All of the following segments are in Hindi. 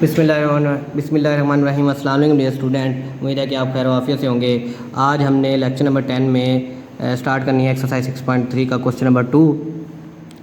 बिस्मिल्लाहिर्रहमानिर्रहीम। अस्सलाम वालेकुम डियर स्टूडेंट, उम्मीद है कि आप खैर वाफियत से होंगे। आज हमने लेक्चर नंबर 10 में स्टार्ट करनी है एक्सरसाइज 6.3 का क्वेश्चन नंबर 2।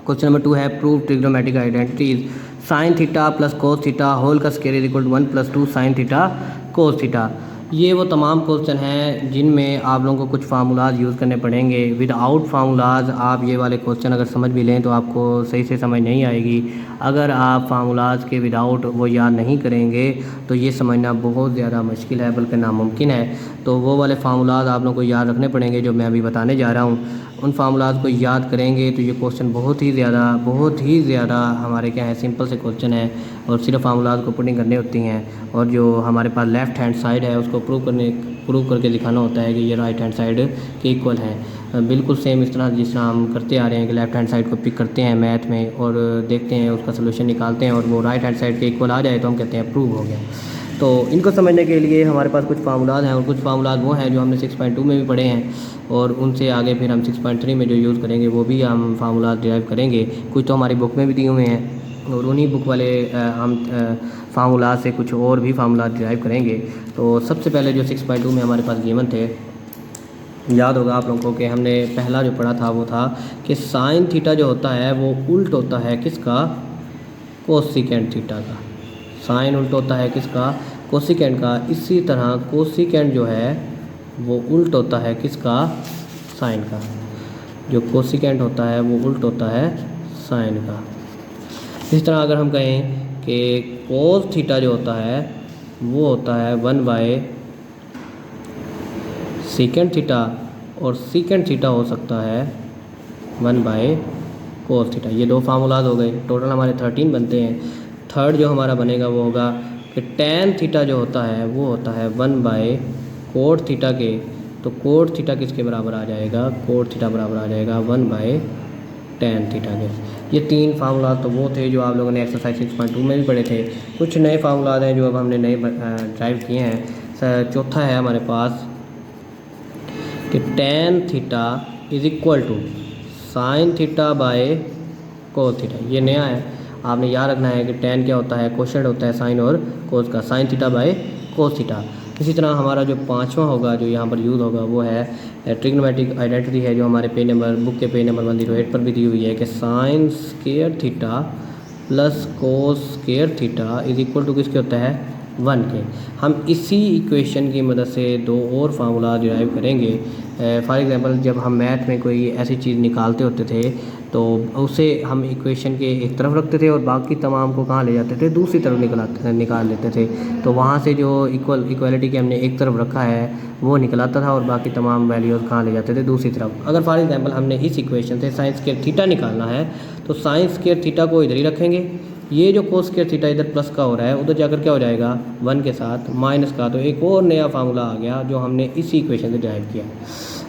क्वेश्चन नंबर 2 है prove trigonometric identities sine theta plus cos theta whole का square is equal to 1 + 2 sine theta cos theta. ये वो तमाम क्वेश्चन हैं जिनमें आप लोगों को कुछ फार्मूलाज यूज़ करने पड़ेंगे। विदाउट फार्मूलाज आप ये वाले क्वेश्चन अगर समझ भी लें तो आपको सही से समझ नहीं आएगी। अगर आप फार्मूलाज के विदाउट वो याद नहीं करेंगे तो ये समझना बहुत ज़्यादा मुश्किल है, बल्कि नामुमकिन है। तो वो वाले फार्मूलाज आप लोगों को याद रखने पड़ेंगे जो मैं अभी बताने जा रहा हूँ। उन फार्मूलाज को याद करेंगे तो ये क्वेश्चन बहुत ही ज़्यादा हमारे क्या है, सिंपल से क्वेश्चन है और सिर्फ फार्मूलाज को पुटिंग करनी होती हैं। और जो हमारे पास लेफ़्ट हैंड साइड है उसको प्रूव करके दिखाना होता है कि ये राइट हैंड साइड के इक्वल है। बिल्कुल सेम इस तरह जिस तरह हम करते आ रहे हैं कि लेफ़्ट हैंड साइड को पिक करते हैं मैथ में और देखते हैं, उसका सोल्यूशन निकालते हैं और वो राइट हैंड साइड के इक्वल आ जाए तो हम कहते हैं प्रूव हो गया। तो इनको समझने के लिए हमारे पास कुछ फार्मूलाज हैं और कुछ फार्मूलाज वो हैं जो हमने 6.2 में भी पढ़े हैं और उनसे आगे फिर हम 6.3 में जो यूज़ करेंगे वो भी हम फार्मूलाज डिराइव करेंगे। कुछ तो हमारी बुक में भी दिए हुए हैं और उन्हीं बुक वाले हम फार्मूलाज से कुछ और भी फार्मूलाज डिराइव करेंगे। तो सबसे पहले जो 6.2 में हमारे पास गिवन थे, याद होगा आप लोगों को कि हमने पहला जो पढ़ा था वो था कि साइन थीटा जो होता है वो उल्ट होता है किसका, कोसिकेंट थीटा का। साइन उल्ट होता है किसका, कोसिकेंट का। इसी तरह कोसिकेंट जो है वो उल्ट होता है किसका, साइन का। जो कोसिकेंट होता है वो उल्ट होता है साइन का। इस तरह अगर हम कहें कि कोस थीटा जो होता है वो होता है 1/, सीकेंट थीटा, और सीकेंट थीटा हो सकता है 1/, कोस थीटा। ये दो फार्मूलाज हो गए, टोटल हमारे 13 बनते हैं। थर्ड जो हमारा बनेगा वो होगा कि टेन थीटा जो होता है वो होता है 1/, कोट थीटा के। तो कोट थीटा किसके बराबर आ जाएगा, कोट थीटा बराबर आ जाएगा 1/, टेन थीटा के। ये तीन फार्मूला तो वो थे जो आप लोगों ने एक्सरसाइज 6.2 में भी पढ़े थे। कुछ नए फार्मूलाज हैं जो अब हमने नए ड्राइव किए हैं। चौथा है हमारे पास कि tan theta is equal to sine theta by cos theta. ये नया है, आपने याद रखना है कि टेन क्या होता है, कोशेंट होता है साइन और कोस का, sign theta by cos theta. इसी तरह हमारा जो पांचवा होगा जो यहाँ पर यूज़ होगा वो है ट्रिग्नोमेट्रिक आइडेंटिटी है जो हमारे बुक के पेज नंबर 108 पर भी दी हुई है कि sine square theta plus cos square theta is equal to किसके होता है, 1 के। हम इसी इक्वेशन की मदद से दो और फार्मूला डिराइव करेंगे। फॉर एग्जांपल जब हम मैथ में कोई ऐसी चीज़ निकालते होते थे तो उसे हम इक्वेशन के एक तरफ रखते थे और बाकी तमाम को कहाँ ले जाते थे, दूसरी तरफ निकाल लेते थे। तो वहाँ से जो इक्वालिटी के हमने एक तरफ रखा है वो निकलाता था और बाकी तमाम वैल्यूज़ कहाँ ले जाते थे, दूसरी तरफ। अगर फॉर एग्जांपल हमने इस इक्वेशन से साइन स्क्वायर थीटा निकालना है तो साइन स्क्वायर थीटा को इधर ही रखेंगे। ये जो कोस स्क्वायर थीटा इधर प्लस का हो रहा है उधर जाकर क्या हो जाएगा, 1 के साथ माइनस का। तो एक और नया फार्मूला आ गया जो हमने इसी इक्वेशन से ड्राइव किया।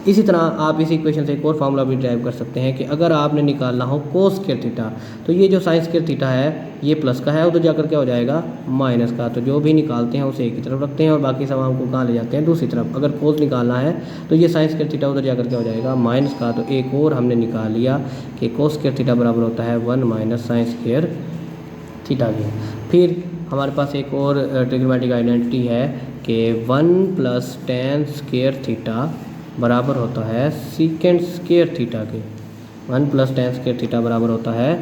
इसी तरह आप इस इक्वेशन से एक और फार्मूला भी ड्राइव कर सकते हैं कि अगर आपने निकालना हो कोस स्क्वायर थीटा तो ये जो साइन स्क्वायर थीटा है ये प्लस का है, उधर जाकर क्या हो जाएगा, माइनस का। तो जो भी निकालते हैं उसे एक ही तरफ रखते हैं और बाकी सब हमको कहाँ ले जाते हैं, दूसरी तरफ। अगर कोस निकालना है तो ये साइन स्क्वायर थीटा उधर जाकर क्या हो जाएगा, माइनस का। तो एक और हमने निकाल लिया कि कोस स्क्वायर थीटा बराबर होता है 1 - साइन स्क्वायर थीटा की। फिर हमारे पास एक और ट्रिग्नोमेट्रिक आइडेंटिटी है कि 1 + टेन स्क्वायर थीटा बराबर होता है सीकेंट स्क्वायर थीटा के। 1 + टेन स्क्वायर थीटा बराबर होता है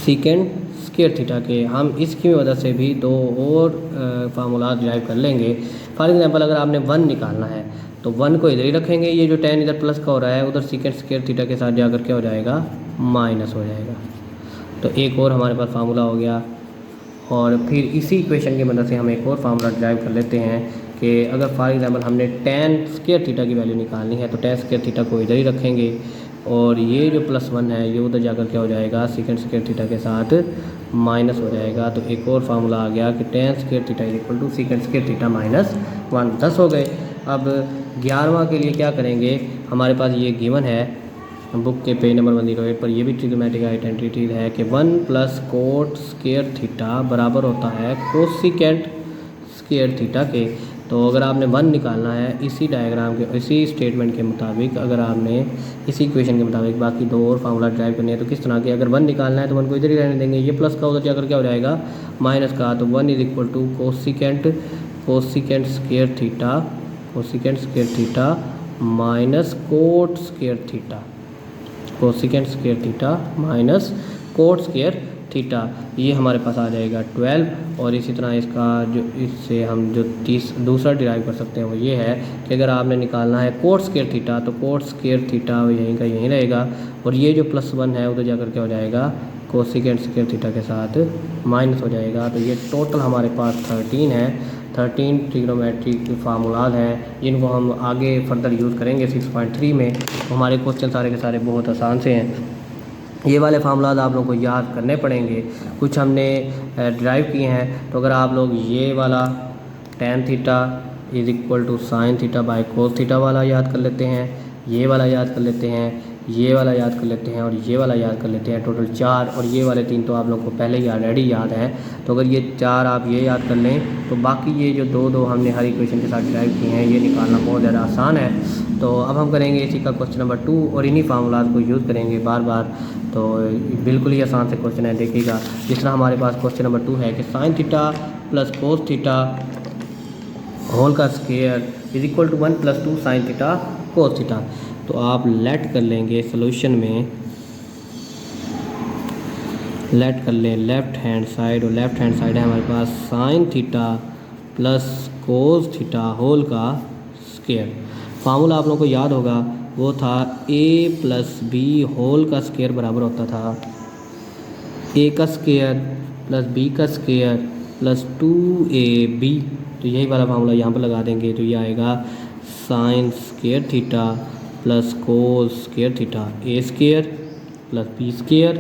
सीकेंट स्क्वायर थीटा के। हम इसकी मदद से भी दो और फार्मूला ड्राइव कर लेंगे। फॉर एग्जांपल अगर आपने 1 निकालना है तो 1 को इधर ही रखेंगे, ये जो टेन इधर प्लस का हो रहा है उधर सीकेंट स्क्वायर थीटा के साथ जाकर क्या हो जाएगा, माइनस हो जाएगा। तो एक और हमारे पास फार्मूला हो गया। और फिर इसी इक्वेशन की मदद से हम एक और फार्मूला ड्राइव कर लेते हैं कि अगर फॉर एग्जांपल हमने टेन स्क्वायर थीटा की वैल्यू निकालनी है तो टेन स्क्वायर थीटा को इधर ही रखेंगे और ये जो +1 है ये उधर जाकर क्या हो जाएगा, सीकेंट स्क्वायर थीटा के साथ माइनस हो जाएगा। तो एक और फार्मूला आ गया कि tan square theta is equal to secant square theta -1। 10 हो गए। अब 11वां के लिए क्या करेंगे, हमारे पास ये गिवन है बुक के पेज नंबर 108 पर, ये भी ट्रिग्नोमेट्रिक आइडेंटिटी है कि 1 + कोट स्क्वायर थीटा बराबर होता है कोसिकेंट स्क्वायर थीटा के। तो अगर आपने 1 निकालना है इसी डायग्राम के इसी स्टेटमेंट के मुताबिक, अगर आपने इसी इक्वेशन के मुताबिक बाकी 2 और फार्मूला ड्राइव करने हैं तो किस तरह के, अगर 1 निकालना है तो 1 को इधर ही रहने देंगे, ये प्लस का उधर जाकर क्या हो जाएगा माइनस का, तो 1 is equal to cosecant square theta minus cot square theta, cosecant square theta minus cot square theta, ये हमारे पास आ जाएगा 12। और इसी तरह इसका जो इससे हम जो दूसरा डिराइव कर सकते हैं वो ये है कि अगर आपने निकालना है कोट स्क्वायर थीटा तो कोट स्क्वायर थीटा यहीं का यहीं रहेगा, और ये जो +1 है उधर जाकर क्या हो जाएगा कोसिकेंट स्क्वायर थीटा के साथ माइनस हो जाएगा। तो ये टोटल हमारे पास 13 है, 13 ट्रिग्नोमेट्रिक फार्मूलाज हैं जिनको हम आगे फर्दर यूज़ करेंगे 6.3 में। तो हमारे क्वेश्चन सारे के सारे बहुत आसान से हैं, ये वाले फार्मूलाज आप लोगों को याद करने पड़ेंगे। कुछ हमने ड्राइव किए हैं, तो अगर आप लोग ये वाला tan theta is equal to sine theta by cos theta वाला याद कर लेते हैं, ये वाला याद कर लेते हैं, ये वाला याद कर लेते हैं और ये वाला याद कर लेते हैं, टोटल 4, और ये वाले 3 तो आप लोगों को पहले ही ऑलरेडी याद है। तो अगर ये 4 आप ये याद कर लें तो बाकी ये जो 2 हमने हर इक्वेशन के साथ ड्राइव किए हैं ये निकालना बहुत ज़्यादा आसान है। तो अब हम करेंगे इसी का क्वेश्चन नंबर 2 और इन्हीं फार्मूलाज को यूज़ करेंगे बार बार। तो बिल्कुल ही आसान से क्वेश्चन है, देखिएगा। जिस तरह हमारे पास क्वेश्चन नंबर 2 है कि sine theta plus cos theta whole का square is equal to 1 + 2 sine theta cos theta. तो आप लेट कर लेंगे सोल्यूशन में, लेट कर लें लेफ़्ट हैंड साइड, और लेफ़्ट हैंड साइड है हमारे पास sine theta plus cos theta whole का स्क्वायर। फार्मूला आप लोगों को याद होगा वो था a + b होल का स्क्वायर बराबर होता था a का स्क्वायर प्लस b का स्क्वायर प्लस 2ab। तो यही वाला फार्मूला यहाँ पर लगा देंगे, तो ये आएगा sign square theta plus cos square theta a square plus b square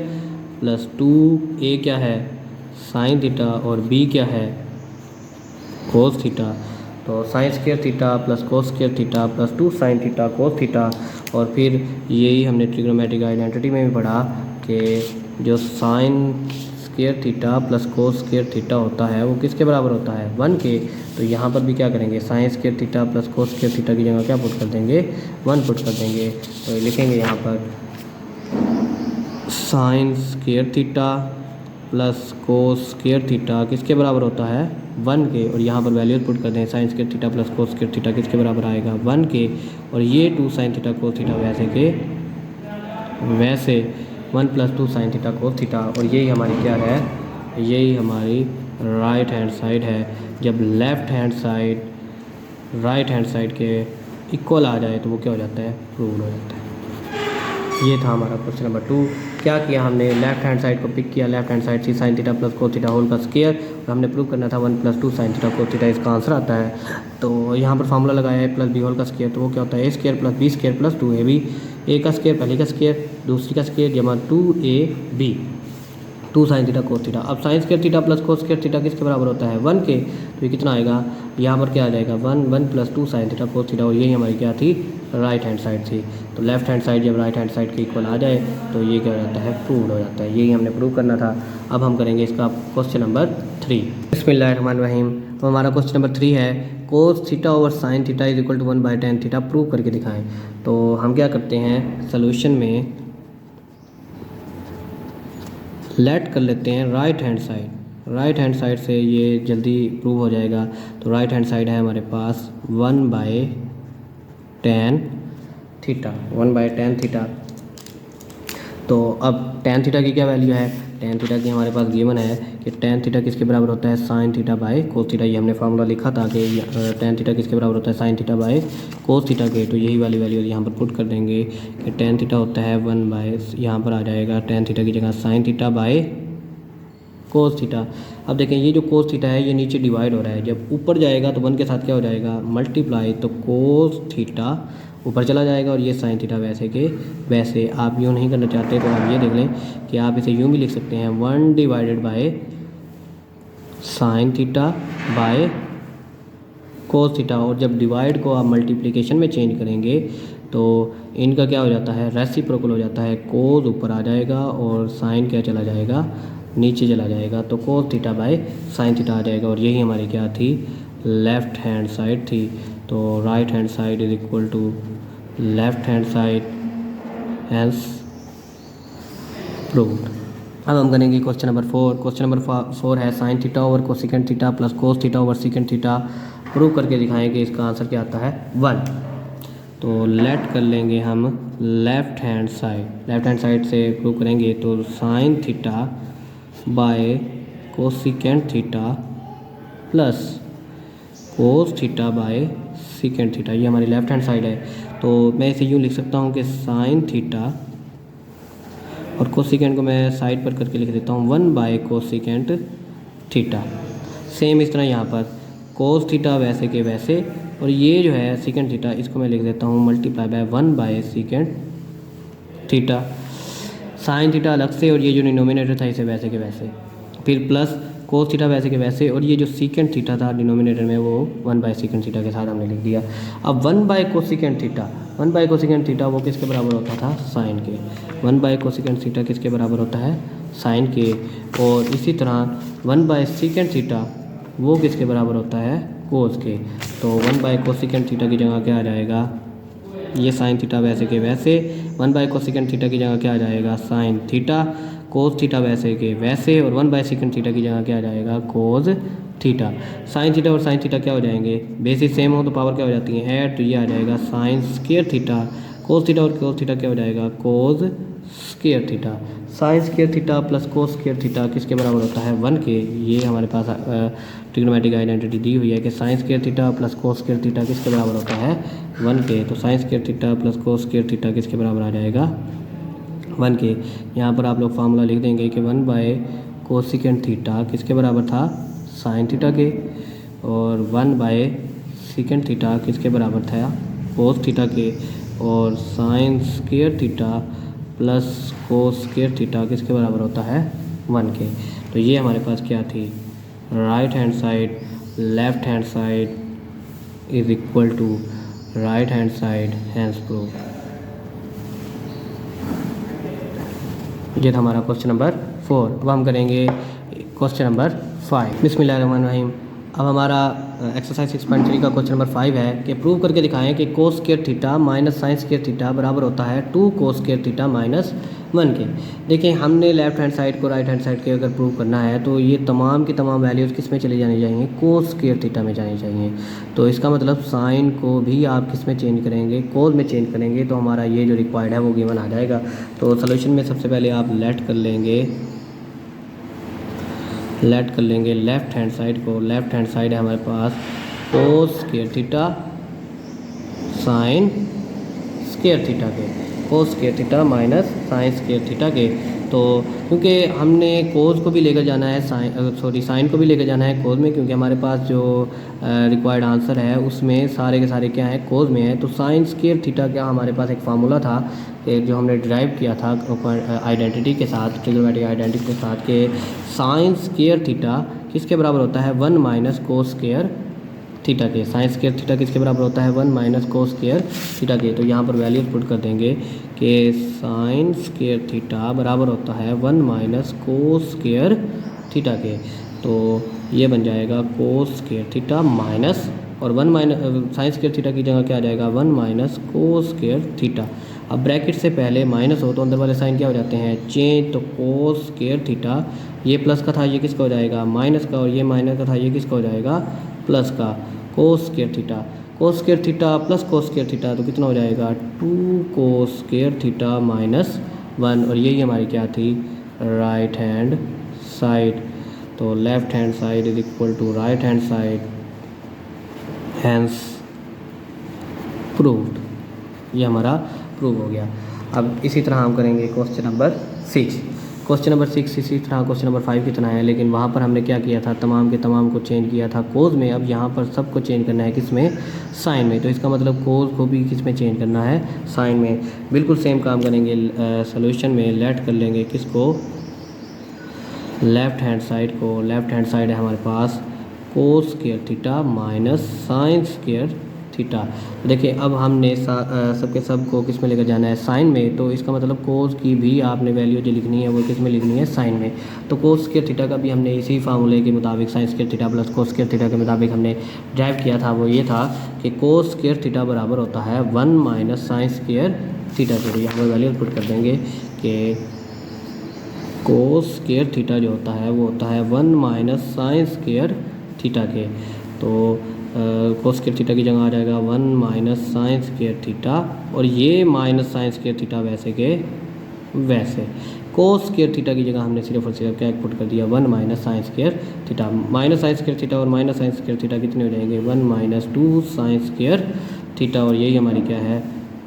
plus 2a क्या है साइन थीटा और b क्या है कोस थीटा। तो sign square theta plus cos square theta plus 2 sine theta cos theta. और फिर यही हमने ट्रिग्नोमेट्रिक आइडेंटिटी में भी पढ़ा कि जो sign square theta plus cos square theta होता है वो किसके बराबर होता है 1 के। तो यहाँ पर भी क्या करेंगे sign square theta plus cos square theta की जगह क्या पुट कर देंगे 1 पुट कर देंगे। तो लिखेंगे यहाँ पर sign square theta plus cos square theta किसके बराबर होता है 1 के, और यहाँ पर वैल्यूज पुट कर दें sign square theta plus cos square theta किसके बराबर आएगा 1 के, और ये 2 साइन थीटा कोस थीटा वैसे के वैसे 1 + 2 साइन थीटा कोस थीटा। और यही हमारी क्या है, यही हमारी राइट हैंड साइड है। जब left hand side right hand side के इक्वल आ जाए तो वो क्या हो जाता है प्रूव हो जाता है। ये था हमारा क्वेश्चन नंबर 2। क्या किया हमने लेफ़्ट हैंड साइड को पिक किया, लेफ़्ट हैंड साइड थी sine theta plus cos theta whole का स्क्वायर, और हमने प्रूव करना था 1 + 2 साइन थीटा कोस थीटा इसका आंसर आता है। तो यहाँ पर फार्मूला लगाया है +b होल का स्क्वायर, तो वो क्या होता है a square plus b square plus 2ab, a का स्क्वायर पहले का स्क्वायर दूसरी का स्क्वायर जमा 2ab 2 sine theta cos theta. अब sine square theta plus cos square theta किसके बराबर होता है 1 के, तो ये कितना आएगा यहाँ पर क्या आ जाएगा 1 + 2 साइन थीटा कोस थीटा, और यही हमारी क्या थी राइट हैंड साइड थी। तो लेफ़्ट हैंड साइड जब राइट हैंड साइड के इक्वल आ जाए तो ये क्या हो जाता है प्रूव हो जाता है। यही हमने प्रूव करना था। अब हम करेंगे इसका क्वेश्चन नंबर 3। बिस्मिल्लाहिर्रहमानिर्रहीम। तो हमारा क्वेश्चन नंबर 3 है cos theta over sine theta is equal to 1/tan theta prove करके दिखाएं। तो हम क्या करते हैं सोल्यूशन में लेट कर लेते हैं right hand side, right hand side से ये जल्दी प्रूव हो जाएगा। तो राइट हैंड साइड है हमारे पास 1/tan थीटा 1/tan थीटा। तो अब tan थीटा की क्या वैल्यू है, tan थीटा की हमारे पास गिवन है कि tan थीटा किसके बराबर होता है sign theta by cos theta. ये हमने फार्मूला लिखा था कि tan थीटा किसके बराबर होता है sign theta by cos theta के। तो यही वाली वैल्यू यहाँ पर पुट कर देंगे कि tan थीटा होता है 1 यहाँ पर आ जाएगा tan थीटा की जगह sign theta by cos theta. अब देखें ये जो कोस थीटा है ये नीचे डिवाइड हो रहा है, जब ऊपर जाएगा तो 1 के साथ क्या हो जाएगा मल्टीप्लाई, तो कोस थीटा ऊपर चला जाएगा और ये साइन थीटा वैसे के वैसे। आप यूँ नहीं करना चाहते तो आप ये देख लें कि आप इसे यूँ भी लिख सकते हैं 1/साइन थीटा बाय कोस थीटा। और जब डिवाइड को आप मल्टीप्लिकेशन में चेंज करेंगे तो इनका क्या हो जाता है रेसिप्रोकल हो जाता है, कोस ऊपर आ जाएगा और साइन क्या चला जाएगा नीचे चला जाएगा, तो cos theta by sine theta आ जाएगा। और यही हमारी क्या थी लेफ़्ट हैंड साइड थी, तो right hand side is equal to left hand side, hence proved. अब हम करेंगे क्वेश्चन नंबर 4। क्वेश्चन नंबर 4 है sign theta over cosecant theta plus cos theta over secant theta prove करके दिखाएं कि इसका आंसर क्या आता है 1। तो लेट कर लेंगे हम लेफ़्ट हैंड साइड से प्रूव करेंगे, तो sign theta bye cosecant theta plus cos theta bye secant theta, ये हमारी लेफ़्ट हैंड साइड है। तो मैं इसे यूँ लिख सकता हूँ कि साइन थीटा और कोसेकेंट को मैं साइड पर करके लिख देता हूँ 1 बाय कोसेकेंट थीटा। सेम इस तरह यहाँ पर कोस थीटा वैसे के वैसे, और ये जो है सीकेंट थीटा इसको मैं लिख देता हूँ multiply by 1 by secant theta. Sine theta अलग से और ये जो डिनोमिनेटर था इसे वैसे के वैसे, फिर प्लस कोस थीटा वैसे के वैसे, और ये जो सीकेंट थीटा था डिनोमिनेटर में वो 1 बाय सीकेंट थीटा के साथ हमने लिख दिया। अब 1 बाय कोसेकेंट थीटा वो किसके बराबर होता था साइन के। 1 बाय कोसेकेंट थीटा किसके बराबर होता है साइन के। और इसी तरह 1 बाय सीकेंट थीटा वो किसके बराबर होता है कोस के। तो 1 बाय कोसेकेंट थीटा की जगह क्या आ जाएगा, ये साइन थीटा वैसे के वैसे, 1 बाय कोसेकेंट थीटा की जगह क्या आ जाएगा साइन थीटा, कोस थीटा वैसे के वैसे, और 1 बाय सीकेंट थीटा की जगह क्या आ जाएगा कोस थीटा। साइन थीटा और साइन थीटा क्या हो जाएंगे, बेसिस सेम हो तो पावर क्या हो जाती है ऐड, तो ये आ जाएगा sign square theta. Cos theta और कोस थीटा क्या हो जाएगा कोस square theta. Sine square theta plus cos square theta किसके बराबर होता है 1 के। ये हमारे पास ट्रिग्नोमेट्रिक आइडेंटिटी दी हुई है कि sine square theta plus cos square theta किसके बराबर होता है 1 के। तो sign square theta plus cos square theta किसके बराबर आ जाएगा 1 के। यहाँ पर आप लोग फार्मूला लिख देंगे कि 1 बाय कोसेकेंट थीटा किसके बराबर था साइन थीटा के, और 1 बाय सीकेंट थीटा किसके बराबर था कोस थीटा के, और sign square theta plus cos square theta किसके बराबर होता है 1 के। तो ये हमारे पास क्या थी right hand side left hand side is equal to right hand side, hence prove. ये था हमारा क्वेश्चन नंबर 4। अब हम करेंगे क्वेश्चन नंबर 5। बिस्मिल्लाहिर्रहमानिर्रहीम। अब हमारा एक्सरसाइज 6.3 का क्वेश्चन नंबर 5 है कि प्रूव करके दिखाएं कि कोस square theta minus sine square theta बराबर होता है 2 कोस स्क्वायर थीटा माइनस 1 के। देखिए हमने लेफ्ट हैंड साइड को राइट हैंड साइड के अगर प्रूव करना है तो ये तमाम की तमाम वैल्यूज़ किस में चली जानी चाहिए कोस स्क्वायर थीटा में जानी चाहिए। तो इसका मतलब साइन को भी आप किस में चेंज करेंगे कोस में चेंज करेंगे, तो हमारा ये जो रिक्वायर्ड है वो गिवन आ जाएगा। तो सोल्यूशन में सबसे पहले आप लेट कर लेंगे लेफ़्ट हैंड साइड को। लेफ़्ट हैंड साइड है हमारे पास cos square theta sine square theta के, cos square theta minus sine square theta के। तो क्योंकि हमने कोस को भी लेकर जाना है साइन को भी लेकर जाना है कोस में, क्योंकि हमारे पास जो रिक्वायर्ड आंसर है उसमें सारे के सारे क्या हैं कोस में है। तो साइन स्क्वायर थीटा क्या हमारे पास एक फार्मूला था जो हमने डिराइव किया था आइडेंटिटी के साथ, ट्रिग्नोमेट्रिक आइडेंटिटी के साथ, के साइन स्क्वायर थीटा किसके बराबर होता है 1 माइनस कोस स्क्वायर थीटा के। साइन स्क्वायर थीटा किसके बराबर होता है 1 माइनस कोस स्क्वायर थीटा के। तो यहाँ पर वैल्यूज पुट कर देंगे कि साइन स्क्वायर थीटा बराबर होता है 1 माइनस कोस स्क्वायर थीटा के। तो ये बन जाएगा कोस स्क्वायर थीटा माइनस, और 1 माइनस साइन स्क्वायर थीटा की जगह क्या आ जाएगा 1 माइनस कोस स्क्वायर थीटा। अब ब्रैकेट से पहले माइनस हो तो अंदर वाले साइन क्या हो जाते हैं चेंज, तो कोस स्क्वायर थीटा ये प्लस का था ये किसका हो जाएगा माइनस का, और ये माइनस का था ये किसका हो जाएगा प्लस का, कोस स्क्वायर थीटा। कोस square theta plus cos square theta तो कितना हो जाएगा 2 कोस स्क्वायर थीटा माइनस 1, और यही हमारी क्या थी राइट हैंड साइड। तो left hand side is equal to right hand side, hence proved. ये हमारा प्रूव हो गया। अब इसी तरह हम करेंगे क्वेश्चन नंबर 6। क्वेश्चन नंबर 6 इसी तरह क्वेश्चन नंबर 5 की तरह है, लेकिन वहाँ पर हमने क्या किया था तमाम के तमाम को चेंज किया था कोस में। अब यहाँ पर सबको चेंज करना है किस में साइन में। तो इसका मतलब कोस को भी किस में चेंज करना है साइन में। बिल्कुल सेम काम करेंगे सोल्यूशन में लेट कर लेंगे किसको लेफ़्ट हैंड साइड को। लेफ़्ट हैंड साइड है हमारे पास cos square theta minus sine square theta. देखिए अब हमने सबके सब को किस में लेकर जाना है, साइन में। तो इसका मतलब कोस की भी आपने वैल्यू जो लिखनी है वो किस में लिखनी है, साइन में। तो कोस स्क्वायर थीटा का भी हमने इसी फार्मूले के मुताबिक sign square theta plus cos square theta के मुताबिक हमने ड्राइव किया था। वो ये था कि कोस स्क्वायर थीटा बराबर होता है 1 माइनस साइन स्क्वायर थीटा के। यहाँ पर वैल्यू पुट कर देंगे कि कोस स्क्वायर थीटा जो होता है वो होता है 1 माइनस साइन स्क्वायर थीटा के। तो कोस स्क्वायर थीटा की जगह आ जाएगा 1 माइनस साइन स्क्वायर थीटा, और ये माइनस साइन स्क्वायर थीटा वैसे के वैसे। कोस स्क्वायर थीटा की जगह हमने सिर्फ और सिर्फ क्या पुट कर दिया, 1 minus sine square theta. Minus sine square theta और माइनस साइन स्क्वायर थीटा कितने हो जाएंगे, 1 माइनस 2 साइन स्क्वायर थीटा। और यही हमारी क्या है,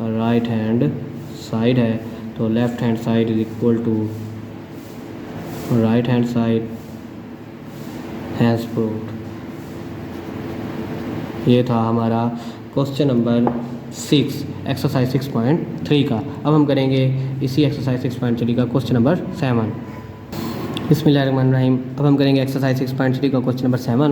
राइट हैंड साइड है। तो left hand side is equal to right hand side hence proved. ये था हमारा क्वेश्चन नंबर 6 एक्सरसाइज 6.3 का। अब हम करेंगे इसी एक्सरसाइज 6.3 का क्वेश्चन नंबर 7। बिस्मिल्लाहिर्रहमानिर्रहीम। अब हम करेंगे एक्सरसाइज 6.3 का क्वेश्चन नंबर 7।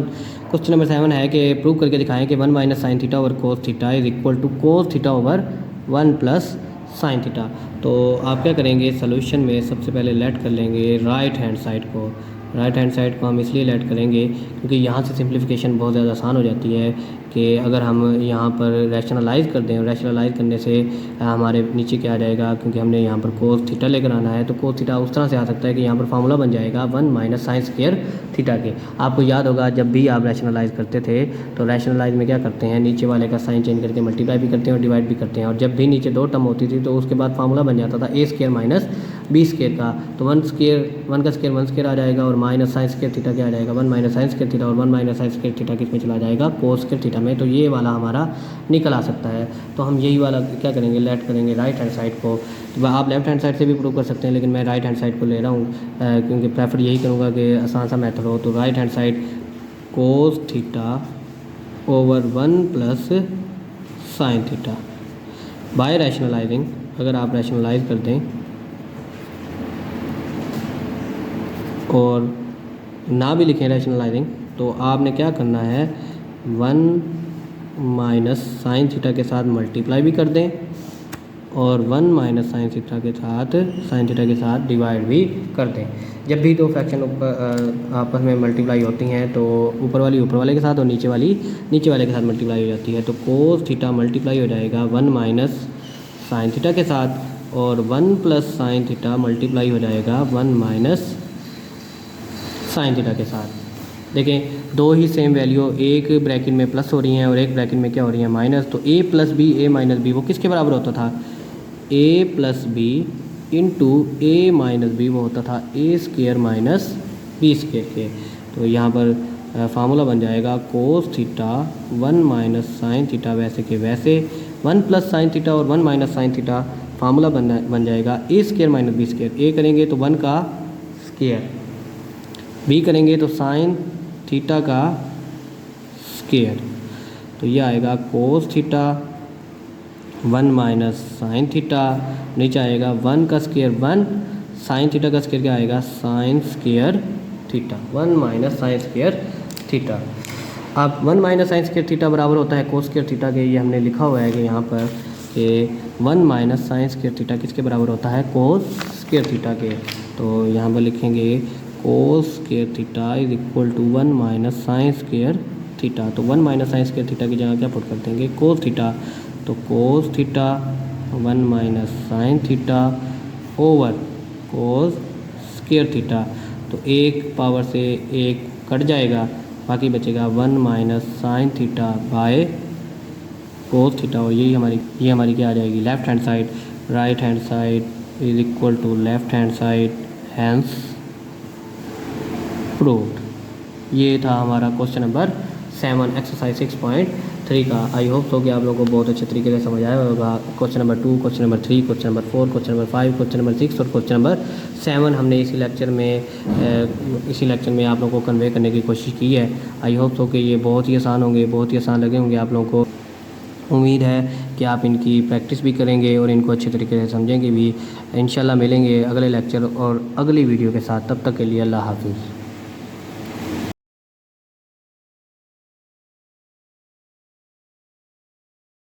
क्वेश्चन नंबर 7 है कि प्रूव करके दिखाएं कि 1 minus sine theta over cos theta is equal to cos theta over 1 plus sine theta. तो आप क्या करेंगे, सोल्यूशन में सबसे पहले लेट कर लेंगे राइट हैंड साइड को। राइट हैंड साइड को हम इसलिए लेट करेंगे क्योंकि यहाँ से सिंप्लीफिकेशन बहुत ज़्यादा आसान हो जाती है कि अगर हम यहाँ पर रैशनलाइज़ कर दें, रैशनलाइज़ करने से हमारे नीचे क्या आ जाएगा, क्योंकि हमने यहाँ पर कोस थीटा लेकर आना है। तो कोस थीटा उस तरह से आ सकता है कि यहाँ पर फार्मूला बन जाएगा 1 माइनस साइन स्क्वायर थीटा के। आपको याद होगा जब भी आप रैशनलाइज़ करते थे तो रैशनलाइज़ में क्या करते हैं, नीचे वाले का साइन चेंज करके मल्टीप्लाई भी करते हैं और डिवाइड भी करते हैं। और जब भी नीचे 2 टर्म होती थी तो उसके बाद फार्मूला बन जाता था ए स्क्वायर माइनस बी स्क्वायर का। तो 1 का स्क्वायर 1 स्क्वायर आ जाएगा और माइनस साइन स्क्वायर थीटा क्या आ जाएगा, 1 माइनस साइन स्क्वायर थीटा, और 1 माइनस साइन स्क्वायर थीटा किस में चला जाएगा, कोस स्क्वायर थीटा में। तो ये वाला हमारा निकल आ सकता है। तो हम यही वाला क्या करेंगे, लेट करेंगे राइट हैंड साइड को। तो आप लेफ्ट हैंड साइड से भी प्रूव कर सकते हैं, लेकिन मैं राइट हैंड साइड को ले रहा हूँ क्योंकि प्रेफर यही करूँगा कि आसान सा मेथड हो। तो राइट हैंड साइड कोस theta over 1 plus sine theta bye rationalising. अगर आप रैशनलाइज कर दें और ना भी लिखें रैशनलाइजिंग, तो आपने क्या करना है, 1 माइनस साइन थीटा के साथ मल्टीप्लाई भी कर दें और 1 माइनस साइन थीटा के साथ डिवाइड भी कर दें। जब भी दो फ्रैक्शन आपस में मल्टीप्लाई होती हैं तो ऊपर वाले के साथ और नीचे वाले के साथ मल्टीप्लाई हो जाती है। तो कोस थीटा मल्टीप्लाई हो जाएगा 1 माइनस साइन थीटा के साथ, और 1 प्लस साइन थीटा मल्टीप्लाई हो जाएगा 1 माइनस साइन थीटा के साथ। देखें दो ही सेम वैल्यू, एक ब्रैकेट में प्लस हो रही हैं और एक ब्रैकेट में क्या हो रही है, माइनस। तो a plus B a minus B वो किसके बराबर होता था, a plus B into a minus B वो होता था a square minus B square के। तो यहाँ पर फार्मूला बन जाएगा cos theta 1 minus sine theta वैसे के वैसे, 1 प्लस साइन थीटा और 1 माइनस साइन थीटा फार्मूला बन जाएगा a square minus B square. a करेंगे तो 1 का स्क्वायर, बी करेंगे तो साइन थीटा का स्क्वायर। तो ये आएगा कोस थीटा 1 माइनस साइन थीटा, नीचे आएगा 1 का स्क्वायर 1, साइन थीटा का स्क्वायर क्या आएगा, sign square theta, 1 minus sine square theta. अब 1 माइनस साइन स्क्वायर थीटा बराबर होता है कोस स्क्वायर थीटा के। ये हमने लिखा हुआ है कि यहाँ पर कि 1 माइनस साइन स्क्वायर थीटा किसके बराबर होता है, कोस स्क्वायर थीटा के। तो यहाँ पर लिखेंगे cos square theta is equal to 1 minus sine square theta. तो 1 माइनस साइन स्क्वायर थीटा की जगह क्या पुट कर देंगे, कोस थीटा। तो cos theta 1 minus sine theta over कोस स्क्वायर थीटा। तो एक पावर से एक कट जाएगा, बाकी बचेगा 1 minus sine theta by cos theta. और ये हमारी क्या आ जाएगी, left hand side. Right hand side is equal to left hand side, hence proved. ये था हमारा क्वेश्चन नंबर 7 एक्सरसाइज 6.3 का। आई होप सो कि आप लोगों को बहुत अच्छे तरीके से समझ आया होगा। Question number 2, question number 3, question number 4, question number 5, question number 6 और क्वेश्चन नंबर 7 हमने इसी लेक्चर में आप लोगों को कन्वे करने की कोशिश की है। आई होप सो कि ये बहुत ही आसान होंगे, बहुत ही आसान लगे होंगे आप लोगों को। उम्मीद है कि आप इनकी प्रैक्टिस भी करेंगे और इनको अच्छे तरीके से समझेंगे भी। इंशाल्लाह मिलेंगे अगले लेक्चर और अगली वीडियो के साथ। तब तक के लिए अल्लाह हाफिज़।